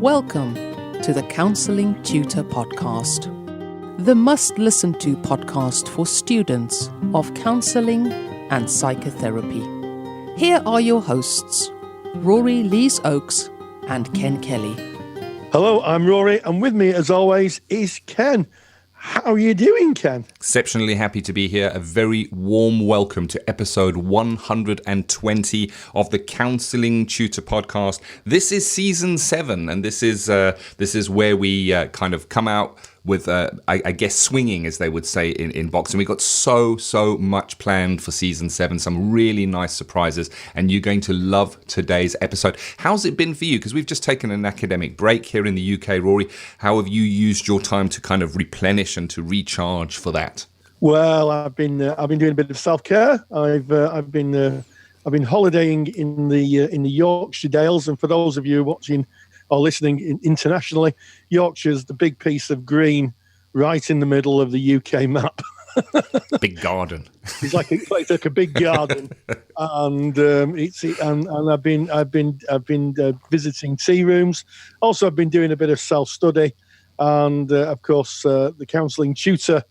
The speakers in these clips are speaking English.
Welcome to the Counselling Tutor Podcast, the must-listen-to podcast for students of counselling and psychotherapy. Here are your hosts, Rory Lees-Oakes and Ken Kelly. Hello, I'm Rory, and with me, as always, is Ken. How are you doing, Ken? Exceptionally happy to be here. A very warm welcome to episode 120 of the Counselling Tutor Podcast. This is season 7, and this is where we kind of come out with, I guess, swinging, as they would say in boxing. We've got so much planned for season 7, some really nice surprises, and you're going to love today's episode. How's it been for you? Because we've just taken an academic break here in the UK, Rory. How have you used your time to kind of replenish and to recharge for that? Well, I've been doing a bit of self-care. I've been holidaying in the Yorkshire Dales, and for those of you watching or listening internationally, Yorkshire's the big piece of green right in the middle of the UK map. Big garden. It's like a big garden, and I've been visiting tea rooms. Also, I've been doing a bit of self-study, and of course, the Counselling Tutor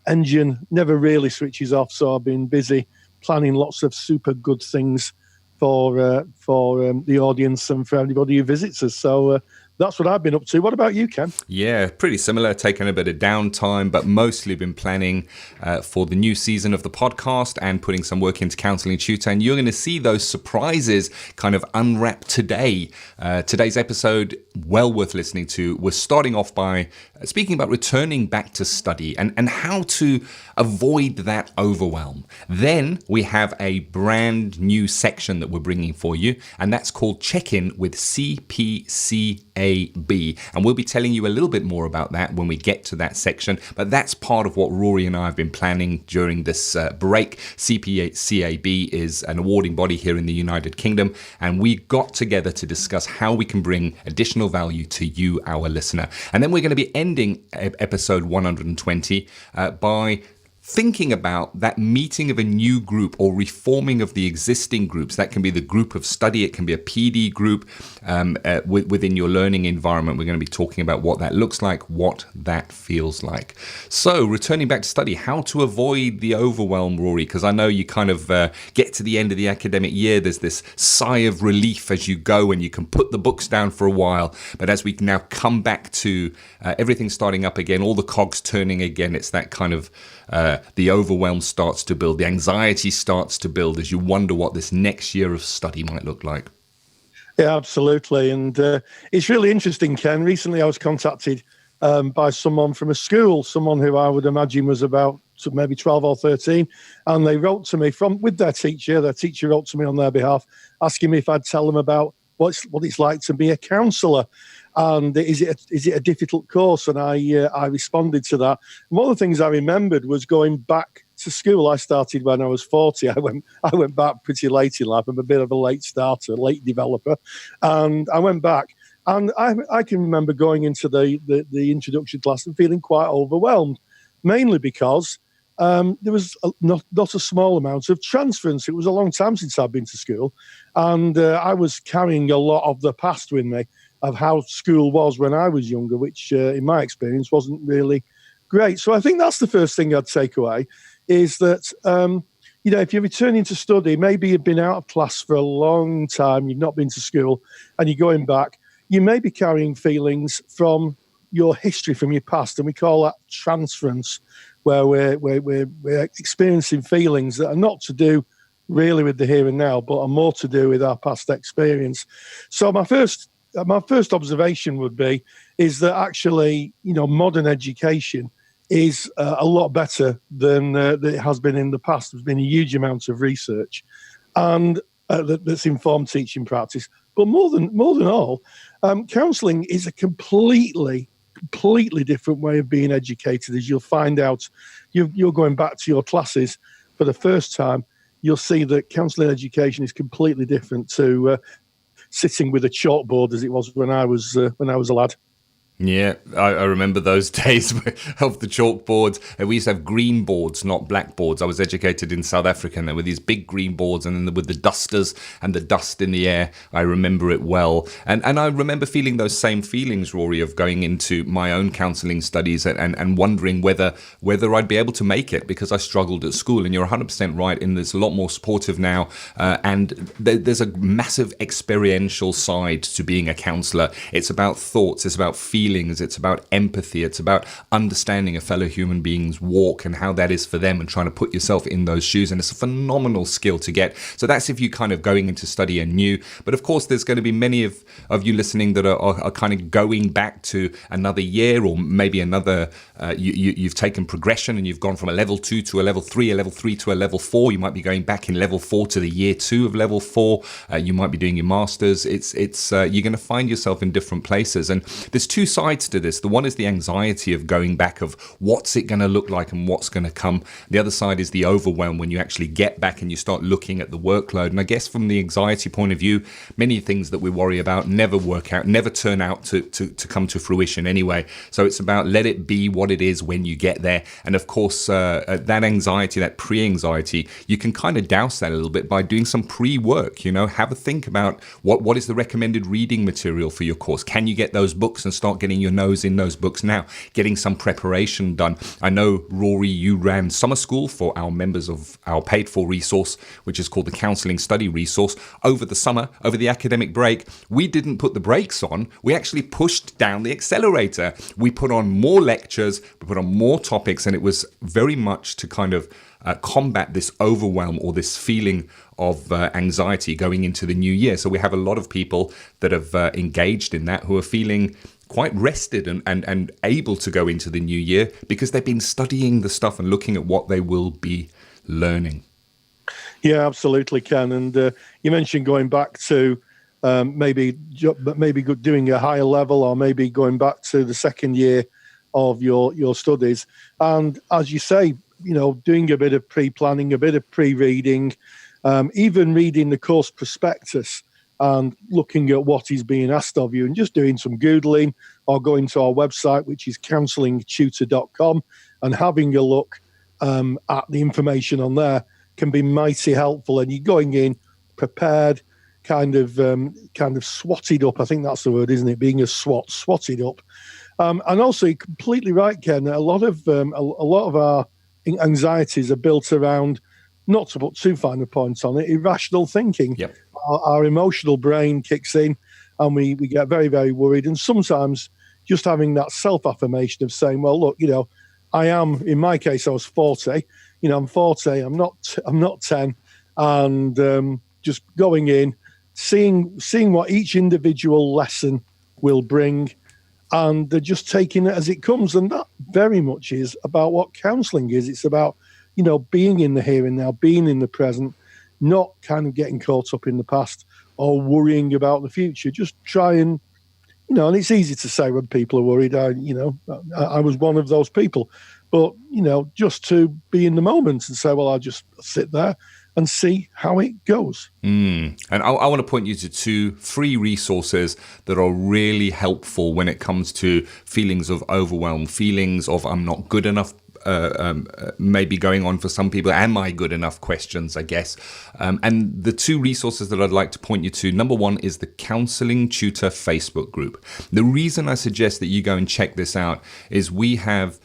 engine never really switches off. So I've been busy planning lots of super good things for the audience and for everybody who visits us. So that's what I've been up to. What about you, Ken? Yeah, pretty similar. Taking a bit of downtime, but mostly been planning for the new season of the podcast and putting some work into Counselling Tutor. And you're going to see those surprises kind of unwrap today. Today's episode, well worth listening to. We're starting off by speaking about returning back to study and how to avoid that overwhelm. Then we have a brand new section that we're bringing for you, and that's called Check-In with CPCAB. And we'll be telling you a little bit more about that when we get to that section, but that's part of what Rory and I have been planning during this break. CPCAB is an awarding body here in the United Kingdom, and we got together to discuss how we can bring additional value to you, our listener. And then we're going to be ending episode 120 by thinking about that meeting of a new group or reforming of the existing groups. That can be the group of study, it can be a PD group within your learning environment. We're going to be talking about what that looks like, what that feels like. So returning back to study, how to avoid the overwhelm, Rory, because I know you kind of get to the end of the academic year, there's this sigh of relief as you go and you can put the books down for a while. But as we now come back to everything starting up again, all the cogs turning again, it's that kind of the overwhelm starts to build, the anxiety starts to build as you wonder what this next year of study might look like. Yeah, absolutely. And it's really interesting, Ken. Recently I was contacted by someone from a school, someone who I would imagine was about maybe 12 or 13, and they wrote to me with their teacher. Their teacher wrote to me on their behalf, asking me if I'd tell them about what it's like to be a counsellor. And is it a difficult course? And I responded to that. And one of the things I remembered was going back to school. I started when I was 40. I went back pretty late in life. I'm a bit of a late starter, late developer, and I went back. And I can remember going into the introduction class and feeling quite overwhelmed, mainly because there was not a small amount of transference. It was a long time since I'd been to school, and I was carrying a lot of the past with me of how school was when I was younger, which in my experience wasn't really great. So I think that's the first thing I'd take away, is that, if you're returning to study, maybe you've been out of class for a long time, you've not been to school, and you're going back, you may be carrying feelings from your history, from your past, and we call that transference, where we're experiencing feelings that are not to do really with the here and now, but are more to do with our past experience. So my first observation would be is that actually, modern education is a lot better than it has been in the past. There's been a huge amount of research and that's informed teaching practice. But more than all, counselling is a completely different way of being educated. As you'll find out, you're going back to your classes for the first time, you'll see that counselling education is completely different to sitting with a chalkboard as it was when I was a lad. Yeah, I remember those days of the chalkboards. And we used to have green boards, not blackboards. I was educated in South Africa, and there were these big green boards, and then with the dusters and the dust in the air. I remember it well. And I remember feeling those same feelings, Rory, of going into my own counselling studies and wondering whether I'd be able to make it, because I struggled at school. And you're 100% right, and there's a lot more supportive now. And there's a massive experiential side to being a counsellor. It's about thoughts, it's about feelings, it's about empathy, it's about understanding a fellow human being's walk and how that is for them, and trying to put yourself in those shoes. And it's a phenomenal skill to get. So that's if you kind of going into study anew. But of course, there's going to be many of you listening that are kind of going back to another year, or maybe another, you've taken progression and you've gone from a level 2 to a level 3, a level 3 to a level 4. You might be going back in level 4 to the year 2 of level 4. You might be doing your masters. It's you're going to find yourself in different places. And there's two sides to this. The one is the anxiety of going back, of what's it going to look like and what's going to come. The other side is the overwhelm when you actually get back and you start looking at the workload. And I guess from the anxiety point of view, many things that we worry about never work out, never turn out to come to fruition anyway. So it's about let it be what it is when you get there. And of course, that anxiety, that pre-anxiety, you can kind of douse that a little bit by doing some pre-work. Have a think about what is the recommended reading material for your course. Can you get those books and start getting your nose in those books now? Getting some preparation done. I know, Rory, you ran summer school for our members of our paid for resource, which is called the Counselling Study resource. Over the summer, over the academic break, we didn't put the brakes on. We actually pushed down the accelerator. We put on more lectures, we put on more topics, and it was very much to kind of combat this overwhelm or this feeling of anxiety going into the new year. So we have a lot of people that have engaged in that who are feeling quite rested and able to go into the new year because they've been studying the stuff and looking at what they will be learning. Yeah, absolutely, Ken. And you mentioned going back to maybe doing a higher level, or maybe going back to the second year of your studies. And as you say, doing a bit of pre-planning, a bit of pre-reading, even reading the course prospectus and looking at what is being asked of you, and just doing some Googling or going to our website, which is counsellingtutor.com, and having a look at the information on there can be mighty helpful. And you're going in prepared, kind of swatted up. I think that's the word, isn't it? Being a swatted up. And also, you're completely right, Ken. A lot of our anxieties are built around, not to put too fine a point on it, irrational thinking. Yep. Our emotional brain kicks in, and we get very, very worried. And sometimes just having that self-affirmation of saying, well, look, I am, in my case, I was 40. I'm 40. I'm not 10. And just going in, seeing what each individual lesson will bring, and they're just taking it as it comes. And that very much is about what counselling is. It's about, being in the here and now, being in the present, not kind of getting caught up in the past or worrying about the future. Just try and, and it's easy to say when people are worried. I was one of those people. But, just to be in the moment and say, well, I'll just sit there and see how it goes. And I want to point you to two free resources that are really helpful when it comes to feelings of overwhelm, feelings of I'm not good enough, maybe going on for some people, am I good enough questions, I guess. And the two resources that I'd like to point you to, number one is the Counselling Tutor Facebook group. The reason I suggest that you go and check this out is we have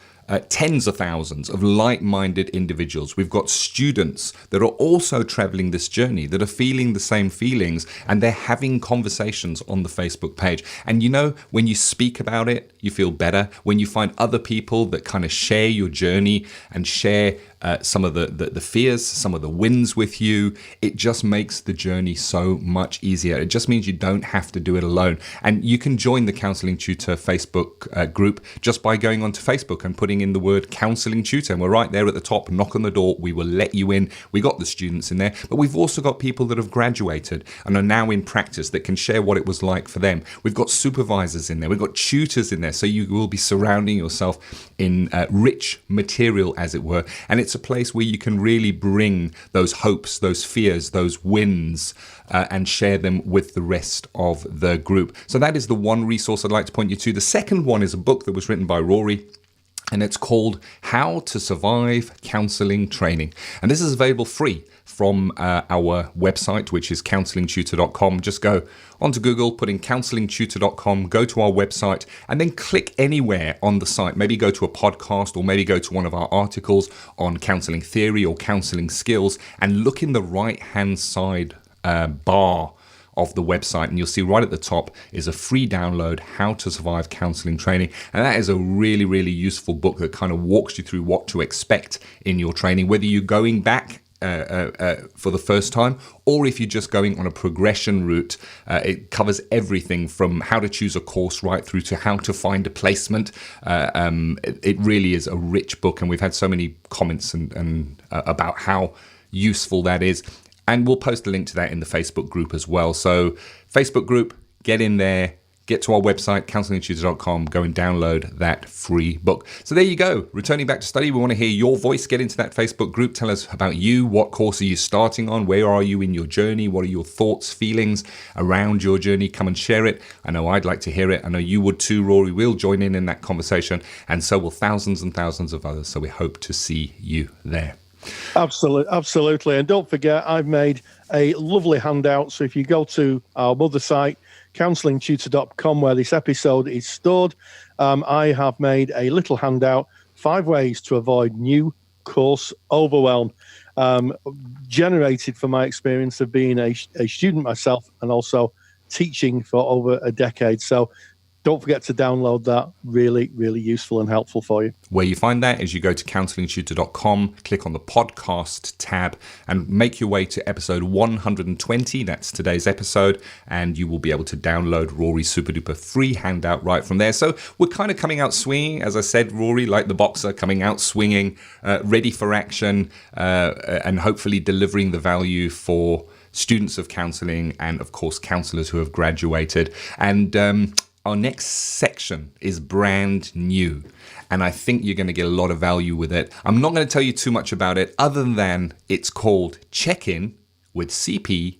tens of thousands of like-minded individuals. We've got students that are also traveling this journey, that are feeling the same feelings, and they're having conversations on the Facebook page. And when you speak about it, you feel better. When you find other people that kind of share your journey and share some of the fears, some of the wins with you, it just makes the journey so much easier. It just means you don't have to do it alone. And you can join the Counselling Tutor Facebook group just by going onto Facebook and putting in the word Counselling Tutor. And we're right there at the top. Knock on the door. We will let you in. We got the students in there, but we've also got people that have graduated and are now in practice that can share what it was like for them. We've got supervisors in there. We've got tutors in there there. So you will be surrounding yourself in rich material, as it were. And it's a place where you can really bring those hopes, those fears, those wins, and share them with the rest of the group. So that is the one resource I'd like to point you to. The second one is a book that was written by Rory, and it's called How to Survive Counselling Training. And this is available free from our website, which is counsellingtutor.com. Just go onto Google, put in counsellingtutor.com, go to our website, and then click anywhere on the site. Maybe go to a podcast, or maybe go to one of our articles on counselling theory or counselling skills, and look in the right-hand side bar of the website, and you'll see right at the top is a free download, How to Survive Counselling Training. And that is a really, really useful book that kind of walks you through what to expect in your training, whether you're going back for the first time, or if you're just going on a progression route. It covers everything from how to choose a course right through to how to find a placement. It really is a rich book, and we've had so many comments and about how useful that is. And we'll post a link to that in the Facebook group as well. So Facebook group, get in there, get to our website, counsellingtutor.com, go and download that free book. So there you go. Returning back to study, we want to hear your voice. Get into that Facebook group. Tell us about you. What course are you starting on? Where are you in your journey? What are your thoughts, feelings around your journey? Come and share it. I know I'd like to hear it. I know you would too, Rory. We'll join in that conversation. And so will thousands and thousands of others. So we hope to see you there. Absolutely. And don't forget, I've made a lovely handout. So if you go to our mother site, counsellingtutor.com, where this episode is stored, I have made a little handout, 5 ways to avoid new course overwhelm, generated from my experience of being a student myself and also teaching for over a decade. So don't forget to download that. Really, really useful and helpful for you. Where you find that is you go to counsellingtutor.com, click on the podcast tab, and make your way to episode 120. That's today's episode, and you will be able to download Rory's super duper free handout right from there. So we're kind of coming out swinging, as I said, Rory, like the boxer, coming out swinging, ready for action, and hopefully delivering the value for students of counselling and, of course, counsellors who have graduated. And our next section is brand new, and I think you're going to get a lot of value with it. I'm not going to tell you too much about it other than it's called Check-In with CPCAB.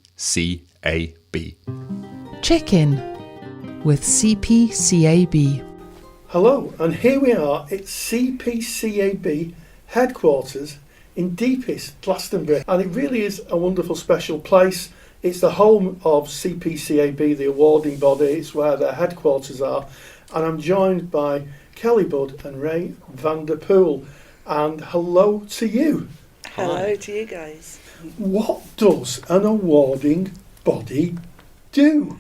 Check-In with CPCAB. Hello, and here we are at CPCAB headquarters in deepest Glastonbury, and it really is a wonderful special place. It's the home of CPCAB, the awarding body. It's where their headquarters are. And I'm joined by Kelly Budd and Ray van der Poel. And hello to you. Hello to you guys. What does an awarding body do?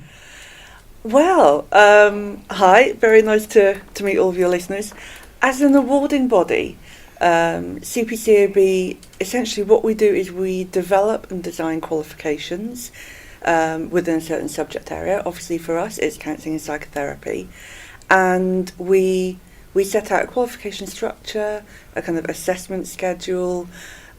Well, hi, very nice to meet all of your listeners. As an awarding body, CPCAB, essentially what we do is we develop and design qualifications within a certain subject area. Obviously for us it's counselling and psychotherapy, and we set out a qualification structure, a kind of assessment schedule,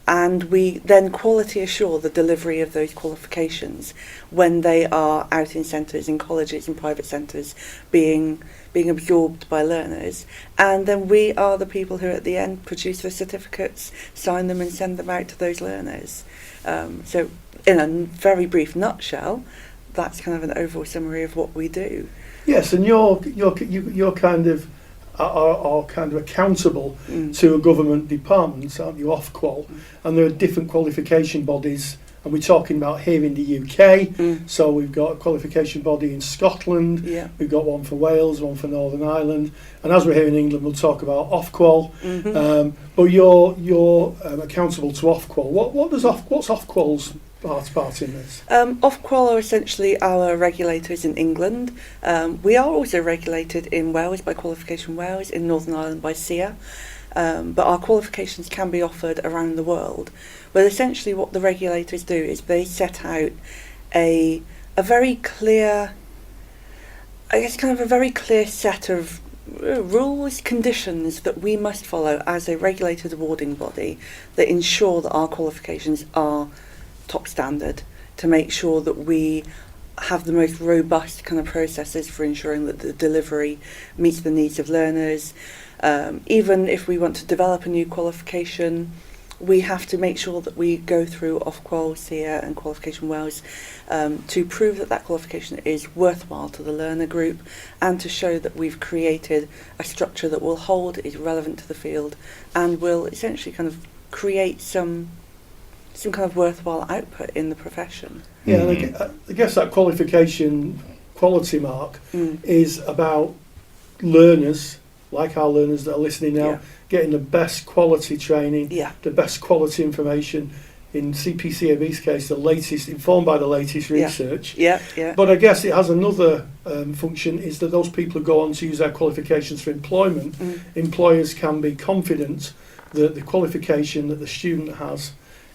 and we then quality assure the delivery of those qualifications when they are out in centres, in colleges, in private centres, being absorbed by learners. And then we are the people who at the end produce the certificates, sign them and send them out to those learners. So in a very brief nutshell, that's kind of an overall summary of what we do. Yes, and you're kind of are kind of accountable to a government department, aren't you, Ofqual? And there are different qualification bodies, and we're talking about here in the UK. So we've got a qualification body in Scotland, we've got one for Wales, one for Northern Ireland, and as we're here in England we'll talk about Ofqual. But you're accountable to Ofqual. What's Ofqual's part in this? Ofqual are essentially our regulators in England. We are also regulated in Wales by Qualification Wales, in Northern Ireland by SEA, but our qualifications can be offered around the world. But essentially what the regulators do is they set out a very clear, I guess kind of a very clear set of rules, conditions that we must follow as a regulated awarding body that ensure that our qualifications are top standard, to make sure that we have the most robust kind of processes for ensuring that the delivery meets the needs of learners. Even if we want to develop a new qualification, we have to make sure that we go through Ofqual, SEER and Qualification Wales to prove that that qualification is worthwhile to the learner group, and to show that we've created a structure that will hold, is relevant to the field, and will essentially kind of create some kind of worthwhile output in the profession. Yeah, and I guess that qualification quality mark is about learners, like our learners that are listening now, getting the best quality training, the best quality information. In CPCAB's case, the latest, informed by the latest research. But I guess it has another function, is that those people who go on to use their qualifications for employment, employers can be confident that the qualification that the student has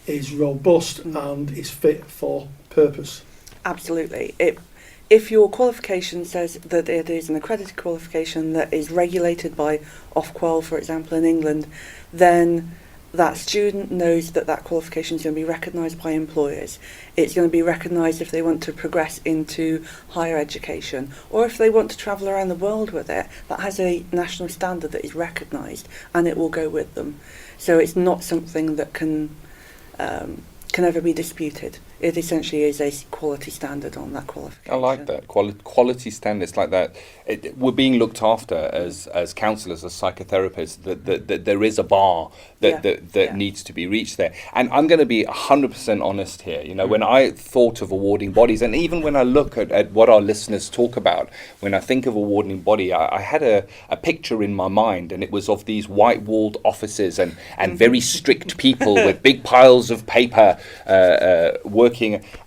is robust and is fit for purpose. Absolutely. If your qualification says that it is an accredited qualification that is regulated by Ofqual, for example, in England, then that student knows that that qualification is going to be recognised by employers. It's going to be recognised if they want to progress into higher education, or if they want to travel around the world with it, that has a national standard that is recognised, and it will go with them. So it's not something that can ever be disputed. It essentially is a quality standard on that qualification. I like that. Quality standards like that. We're being looked after as counsellors, as psychotherapists, that there is a bar that needs to be reached there. And I'm going to be 100% honest here. You know, when I thought of awarding bodies, and even when I look at what our listeners talk about, when I think of awarding body, I had a picture in my mind, and it was of these white-walled offices and very strict people with big piles of paper working,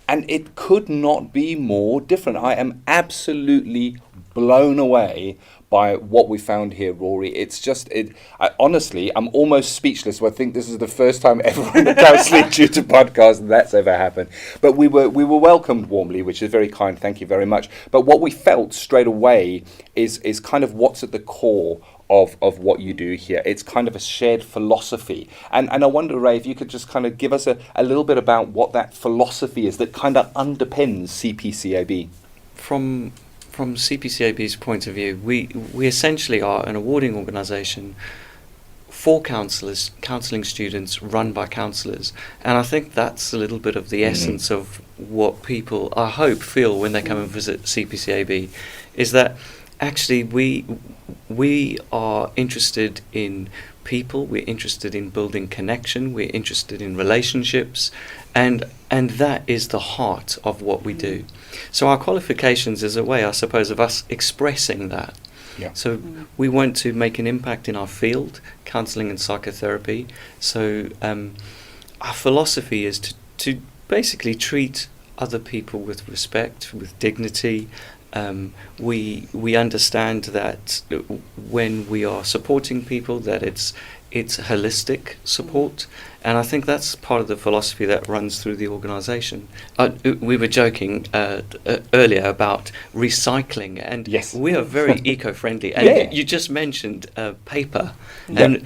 and it could not be more different. I am absolutely blown away by what we found here, Rory. It's just, honestly, I'm almost speechless. I think this is the first time ever on the Counselling Tutor Podcast that's ever happened. But we were welcomed warmly, which is very kind. Thank you very much. But what we felt straight away is kind of what's at the core of what you do here. It's kind of a shared philosophy. And I wonder, Ray, if you could just kind of give us a little bit about what that philosophy is that kind of underpins CPCAB. From CPCAB's point of view, we essentially are an awarding organisation for counsellors, counselling students run by counsellors. And I think that's a little bit of the essence of what people, I hope, feel when they come and visit CPCAB, is that actually we are interested in people, we're interested in building connection, we're interested in relationships, and that is the heart of what we do. So our qualifications is a way, I suppose, of us expressing that. Yeah. So we want to make an impact in our field, counselling and psychotherapy. So our philosophy is to basically treat other people with respect, with dignity. We understand that when we are supporting people, that it's holistic support, and I think that's part of the philosophy that runs through the organisation. We were joking earlier about recycling, and yes, we are very eco-friendly. And you just mentioned paper, and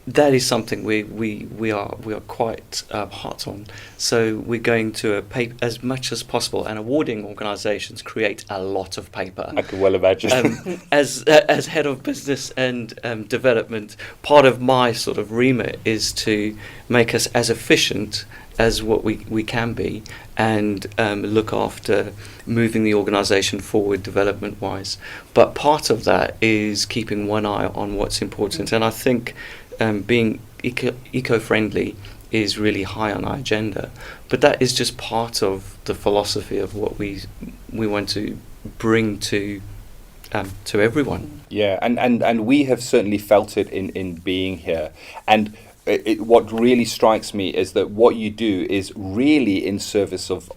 that is something we are quite hot on. So we're going to a paper as much as possible, and awarding organisations create a lot of paper. I can well imagine. As head of business and development, part of my sort of remit is to make us as efficient as what we can be, and look after moving the organisation forward development-wise. But part of that is keeping one eye on what's important, and I think being eco-friendly is really high on our agenda. But that is just part of the philosophy of what we want to bring to everyone. Yeah, and we have certainly felt it in being here. And what really strikes me is that what you do is really in service of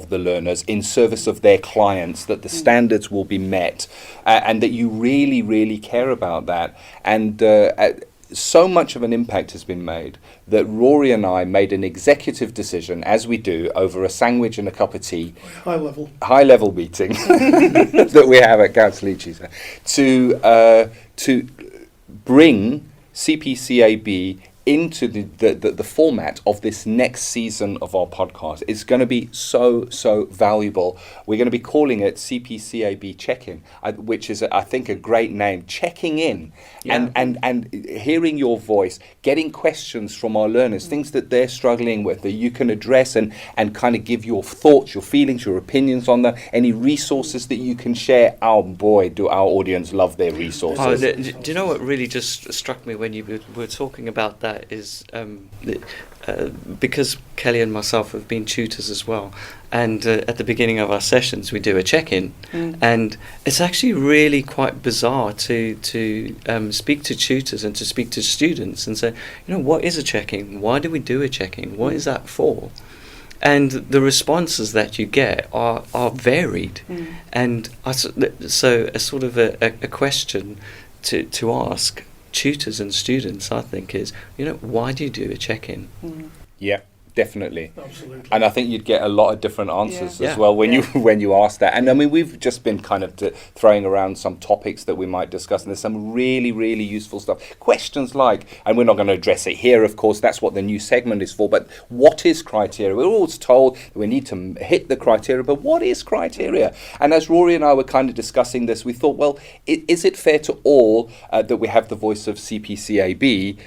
the learners, in service of their clients, that the standards will be met, and that you really, really care about that. And so much of an impact has been made that Rory and I made an executive decision, as we do, over a sandwich and a cup of tea. High level meeting that we have at Counselling Tutor, to bring CPCAB into the format of this next season of our podcast. It's going to be so valuable. We're going to be calling it CPCAB Check-In, which is, I think, a great name. Checking in and hearing your voice, getting questions from our learners, things that they're struggling with that you can address and kind of give your thoughts, your feelings, your opinions on them, any resources that you can share. Oh boy, do our audience love their resources. Do you know what really just struck me when you were talking about that is because Kelly and myself have been tutors as well, and at the beginning of our sessions we do a check-in, and it's actually really quite bizarre to speak to tutors and to speak to students and say, what is a check-in? Why do we do a check-in? What is that for? And the responses that you get are varied, and so a sort of a question to ask tutors and students, I think, is, why do you do a check-in? Yeah, definitely. Absolutely. And I think you'd get a lot of different answers as well when you ask that. And I mean, we've just been kind of throwing around some topics that we might discuss, and there's some really, really useful stuff. Questions like, and we're not going to address it here, of course, that's what the new segment is for, but what is criteria? We're always told that we need to hit the criteria, but what is criteria? And as Rory and I were kind of discussing this, we thought, well, is it fair to all that we have the voice of CPCAB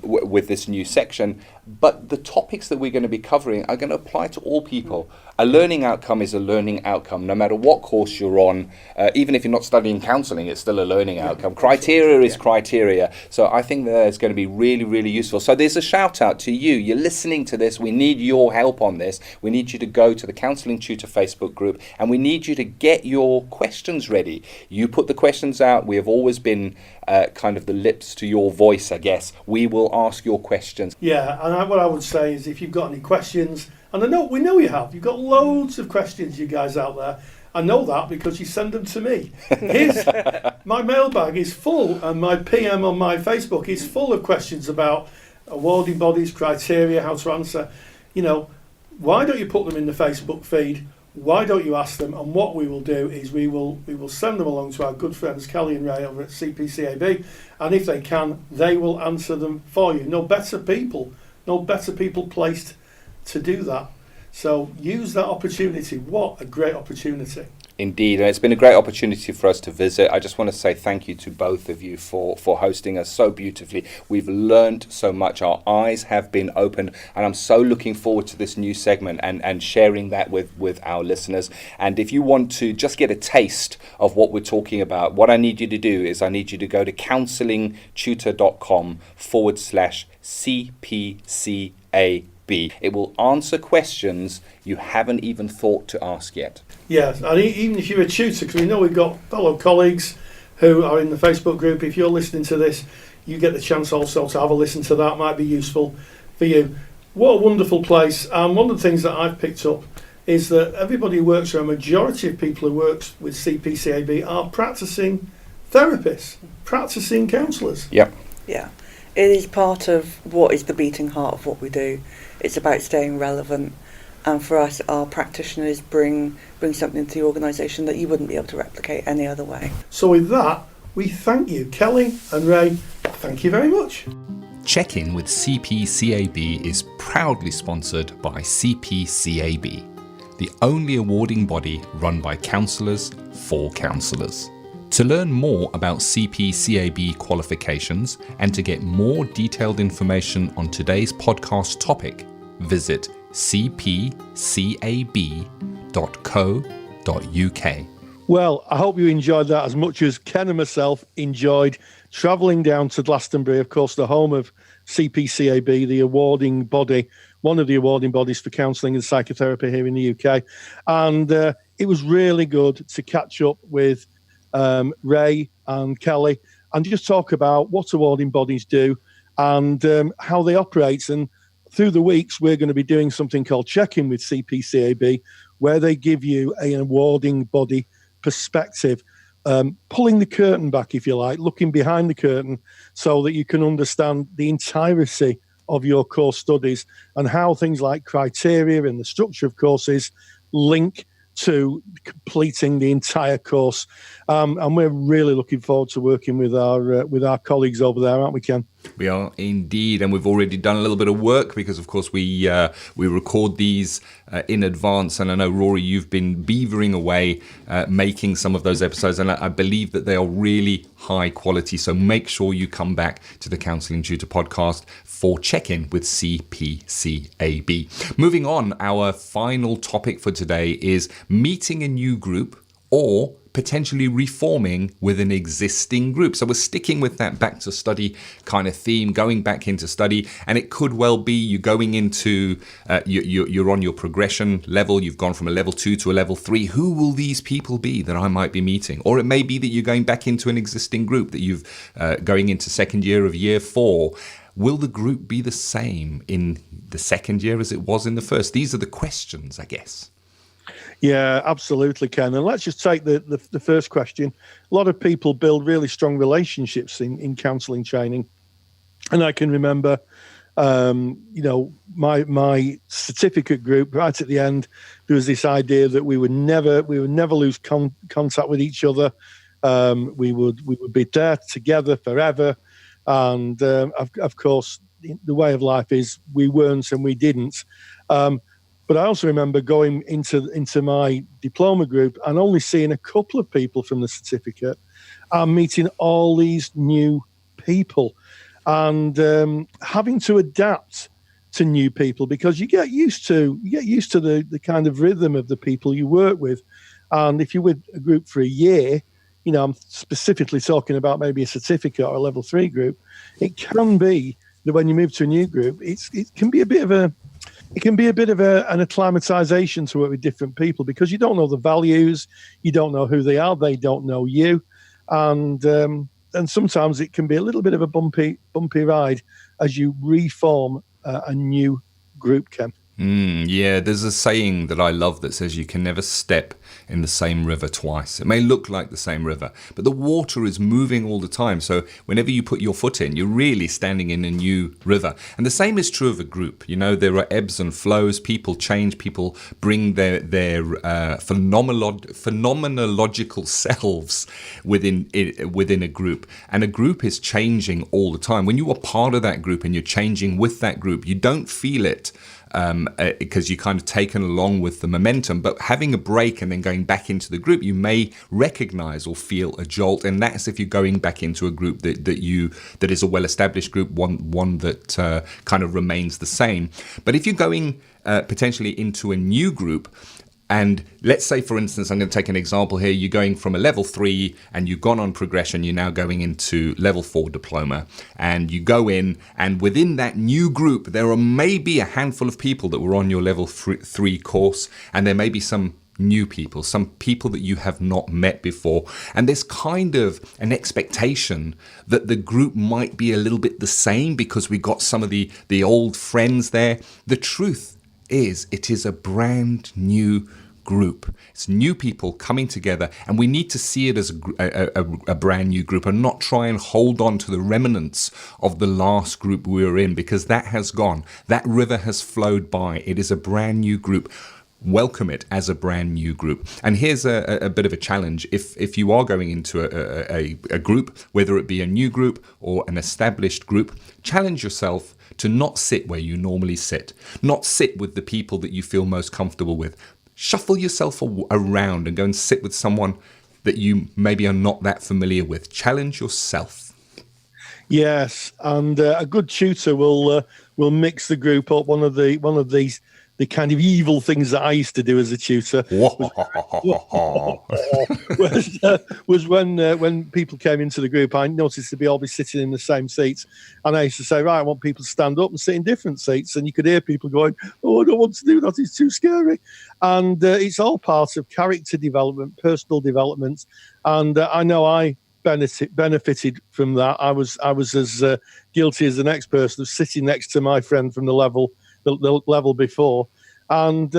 with this new section? But the topics that we're going to be covering are going to apply to all people. A learning outcome is a learning outcome, no matter what course you're on. Even if you're not studying counselling, it's still a learning outcome. Criteria is criteria. So I think that it's going to be really, really useful. So there's a shout out to you. You're listening to this. We need your help on this. We need you to go to the Counselling Tutor Facebook group, and we need you to get your questions ready. You put the questions out. We have always been kind of the lips to your voice, I guess. We will ask your questions. Yeah, and what I would say is, if you've got any questions, and we know you have, you've got loads of questions, you guys out there. I know that because you send them to me. My mailbag is full, and my PM on my Facebook is full of questions about awarding bodies, criteria, how to answer. Why don't you put them in the Facebook feed? Why don't you ask them? And what we will do is we will send them along to our good friends Kelly and Ray over at CPCAB, and if they can, they will answer them for you. No better people placed to do that. So use that opportunity. What a great opportunity. Indeed, and it's been a great opportunity for us to visit. I just want to say thank you to both of you for hosting us so beautifully. We've learned so much. Our eyes have been opened, and I'm so looking forward to this new segment and sharing that with our listeners. And if you want to just get a taste of what we're talking about, what I need you to do is I need you to go to counsellingtutor.com/CPCAB. It will answer questions you haven't even thought to ask yet. Yes, and even if you're a tutor, because we know we've got fellow colleagues who are in the Facebook group, if you're listening to this, you get the chance also to have a listen to that. Might be useful for you. What a wonderful place. And one of the things that I've picked up is that everybody who works, or a majority of people who works with CPCAB, are practicing therapists, practicing counsellors. Yep. Yeah, it is part of what is the beating heart of what we do. It's about staying relevant, and for us, our practitioners bring something to the organisation that you wouldn't be able to replicate any other way. So with that, we thank you, Kelly and Ray. Thank you very much. Check-In with CPCAB is proudly sponsored by CPCAB, the only awarding body run by counsellors for counsellors. To learn more about CPCAB qualifications and to get more detailed information on today's podcast topic, visit cpcab.co.uk. Well, I hope you enjoyed that as much as Ken and myself enjoyed travelling down to Glastonbury, of course, the home of CPCAB, the awarding body, one of the awarding bodies for counselling and psychotherapy here in the UK. And it was really good to catch up with Ray and Kelly and just talk about what awarding bodies do and how they operate. And through the weeks, we're going to be doing something called Check-In with CPCAB, where they give you an awarding body perspective, pulling the curtain back, if you like, looking behind the curtain so that you can understand the entirety of your course studies and how things like criteria and the structure of courses link to completing the entire course. And we're really looking forward to working with our colleagues over there, aren't we, Ken? We are indeed, and we've already done a little bit of work because, of course, we record these in advance. And I know, Rory, you've been beavering away making some of those episodes, and I believe that they are really high quality. So make sure you come back to the Counselling Tutor Podcast for check-in with CPCAB. Moving on, our final topic for today is meeting a new group or potentially reforming with an existing group. So we're sticking with that back to study kind of theme, going back into study, and it could well be you going into, you're on your progression level, you've gone from a level 2 to a level 3. Who will these people be that I might be meeting? Or it may be that you're going back into an existing group, that you've going into second year of year 4. Will the group be the same in the second year as it was in the first? These are the questions, I guess. Yeah, absolutely, Ken. And let's just take the first question. A lot of people build really strong relationships in counselling training. And I can remember, my certificate group, right at the end, there was this idea that we would never lose contact with each other. We would be there together forever. And of course, the way of life is we weren't and we didn't. But I also remember going into my diploma group and only seeing a couple of people from the certificate and meeting all these new people and having to adapt to new people because you get used to the kind of rhythm of the people you work with. And if you're with a group for a year, I'm specifically talking about maybe a certificate or a level 3 group, it can be that when you move to a new group, it can be a bit of an acclimatization to work with different people because you don't know the values, you don't know who they are, they don't know you, and sometimes it can be a little bit of a bumpy ride as you reform a new group, Ken. Yeah, there's a saying that I love that says you can never step in the same river twice. It may look like the same river, but the water is moving all the time. So whenever you put your foot in, you're really standing in a new river. And the same is true of a group. There are ebbs and flows. People change. People bring their phenomenological selves within a group. And a group is changing all the time. When you are part of that group and you're changing with that group, you don't feel it. Because you're kind of taken along with the momentum, but having a break and then going back into the group, you may recognize or feel a jolt, and that's if you're going back into a group that is a well-established group, one that kind of remains the same. But if you're going potentially into a new group, and let's say, for instance, I'm going to take an example here. You're going from a level 3 and you've gone on progression. You're now going into level 4 diploma. And you go in, and within that new group, there are maybe a handful of people that were on your level 3 course. And there may be some new people, some people that you have not met before. And there's kind of an expectation that the group might be a little bit the same because we got some of the old friends there. The truth is, it is a brand new group. It's new people coming together, and we need to see it as a brand new group and not try and hold on to the remnants of the last group we were in, because that has gone. That river has flowed by. It is a brand new group. Welcome it as a brand new group. And here's a bit of a challenge. If you are going into a group, whether it be a new group or an established group, challenge yourself to not sit where you normally sit, not sit with the people that you feel most comfortable with. Shuffle yourself around and go and sit with someone that you maybe are not that familiar with. Challenge yourself. Yes, and a good tutor will mix the group up. One of these the kind of evil things that I used to do as a tutor was when people came into the group, I noticed to be always sitting in the same seats. And I used to say, right, I want people to stand up and sit in different seats. And you could hear people going, oh, I don't want to do that. It's too scary. And it's all part of character development, personal development. And I know I benefited from that. I was as guilty as the next person of sitting next to my friend from the level before, and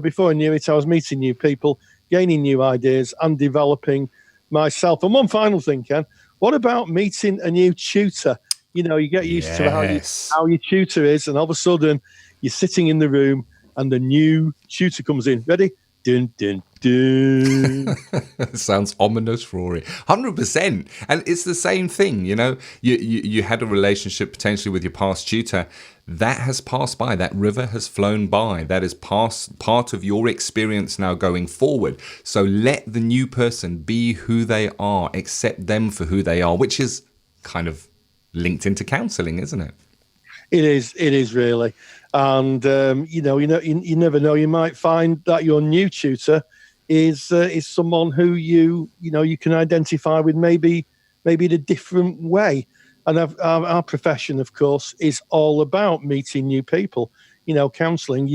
before I knew it, I was meeting new people, gaining new ideas, and developing myself. And one final thing, Ken, what about meeting a new tutor? You get used to how your tutor is, and all of a sudden you're sitting in the room and the new tutor comes in. Ready? dun, dun, dun. Sounds ominous, Rory. 100%. And it's the same thing, you know. You had a relationship potentially with your past tutor. That has passed by. That river has flown by. That is part of your experience now going forward. So let the new person be who they are. Accept them for who they are, which is kind of linked into counselling, isn't it? It is really. And, you never know. You might find that your new tutor is someone who you can identify with maybe in a different way. And our profession, of course, is all about meeting new people. You know, counselling,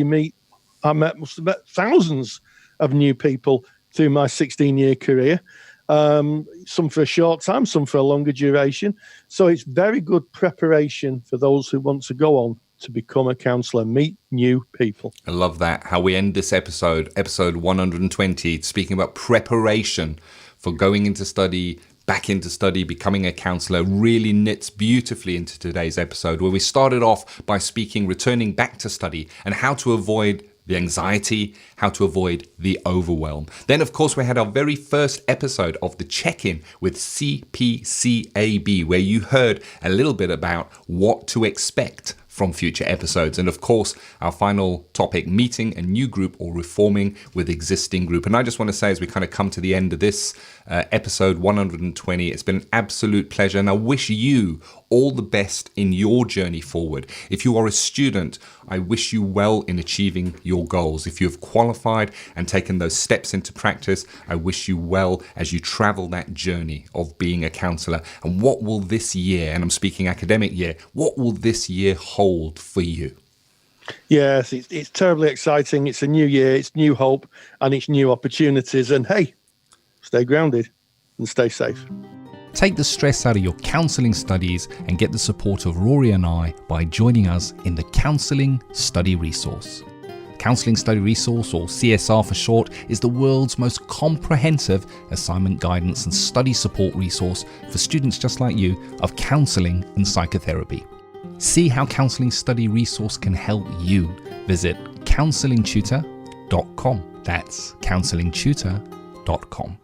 must have met thousands of new people through my 16-year career. Some for a short time, some for a longer duration. So it's very good preparation for those who want to go on to become a counsellor, meet new people. I love that. How we end this episode 120, speaking about preparation for going into study, back into study, becoming a counsellor, really knits beautifully into today's episode, where we started off by speaking, returning back to study and how to avoid the anxiety, how to avoid the overwhelm. Then, of course, we had our very first episode of the check-in with CPCAB, where you heard a little bit about what to expect from future episodes. And of course, our final topic, meeting a new group or reforming with existing group. And I just want to say, as we kind of come to the end of this episode 120, it's been an absolute pleasure. And I wish you all the best in your journey forward. If you are a student, I wish you well in achieving your goals. If you have qualified and taken those steps into practice, I wish you well as you travel that journey of being a counsellor. And what will this year, and I'm speaking academic year, what will this year hold for you? Yes, it's terribly exciting. It's a new year, it's new hope, and it's new opportunities. And hey, stay grounded and stay safe. Take the stress out of your counselling studies and get the support of Rory and I by joining us in the Counselling Study resource. Counselling Study Resource, or CSR for short, is the world's most comprehensive assignment guidance and study support resource for students just like you of counselling and psychotherapy. See how Counselling Study Resource can help you. Visit counsellingtutor.com. That's counsellingtutor.com.